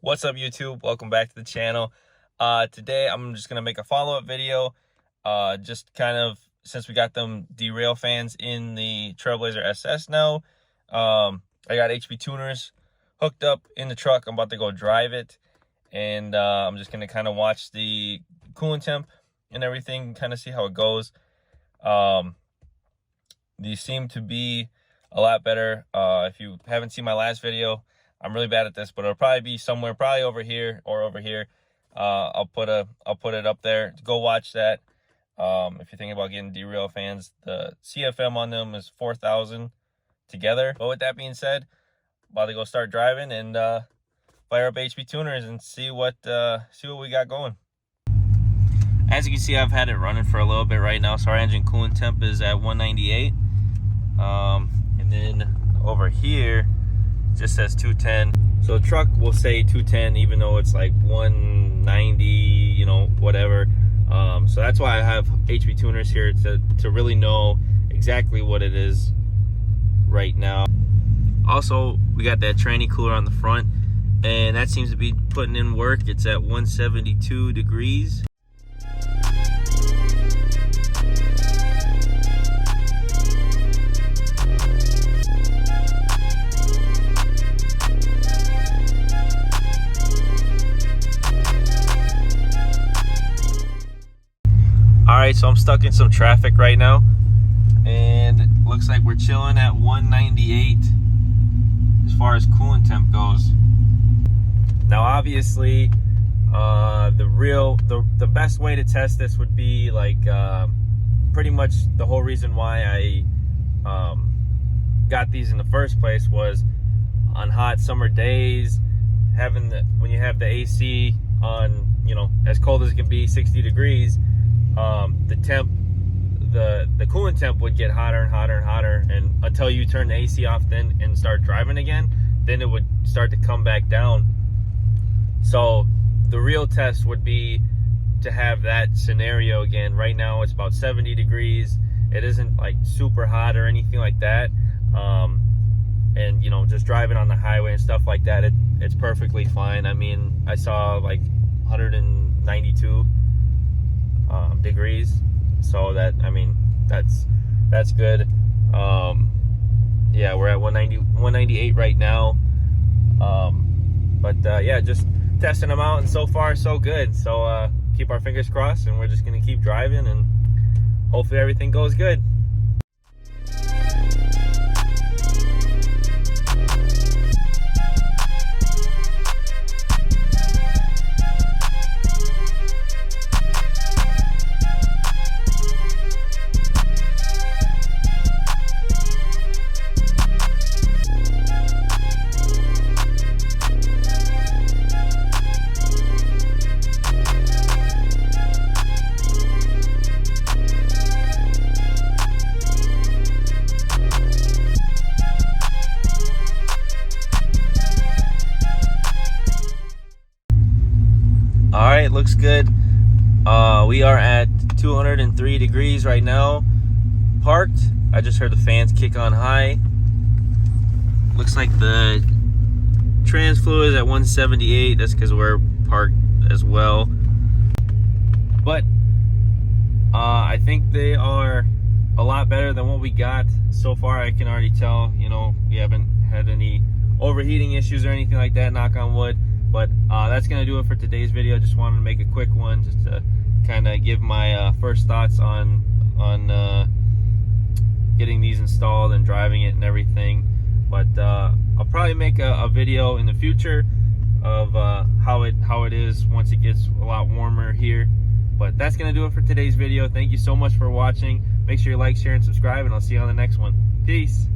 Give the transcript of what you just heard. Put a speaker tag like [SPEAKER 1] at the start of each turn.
[SPEAKER 1] What's up, YouTube? Welcome back to the channel. Today I'm just gonna make a follow-up video. Just kind of since we got them Derale fans in the Trailblazer SS now. I got HP tuners hooked up in the truck. I'm about to go drive it, and I'm just gonna kind of watch the coolant temp and everything, kind of see how it goes. These seem to be a lot better. If you haven't seen my last video, I'm really bad at this, but it'll probably be somewhere, probably over here or over here. I'll put it up there. Go watch that. If you're thinking about getting Derale fans, the CFM on them is 4,000 together. But with that being said, about to go start driving and fire up HP tuners and see what we got going. As you can see, I've had it running for a little bit right now, so our engine coolant temp is at 198. And then over here just says 210. So the truck will say 210 even though it's like 190, you know, whatever. So that's why I have HP tuners here to really know exactly what it is right now. Also, we got that tranny cooler on the front, and that seems to be putting in work. It's at 172 degrees. Alright, so I'm stuck in some traffic right now, and it looks like we're chilling at 198 as far as coolant temp goes. Now obviously the best way to test this would be like pretty much the whole reason why I got these in the first place was on hot summer days, when you have the AC on, you know, as cold as it can be, 60 degrees. The coolant temp would get hotter and hotter and hotter, and until you turn the AC off then and start driving again, then it would start to come back down. So the real test would be to have that scenario again. Right now it's about 70 degrees. It isn't like super hot or anything like that. And you know, just driving on the highway and stuff like that, it's perfectly fine. I mean, I saw like 192 degrees, so that, I mean, that's good. Yeah, we're at 198 right now. Yeah, just testing them out, and so far so good. So keep our fingers crossed, and we're just gonna keep driving, and hopefully everything goes good. All right, looks good. We are at 203 degrees right now, parked. I just heard the fans kick on high. Looks like the trans fluid is at 178. That's because we're parked as well. But I think they are a lot better than what we got so far. I can already tell, you know, we haven't had any overheating issues or anything like that, knock on wood. But that's gonna do it for today's video. Just wanted to make a quick one just to kind of give my first thoughts on getting these installed and driving it and everything. But I'll probably make a video in the future of how it is once it gets a lot warmer here. But that's gonna do it for today's video. Thank you so much for watching. Make sure you like, share, and subscribe, and I'll see you on the next one. Peace.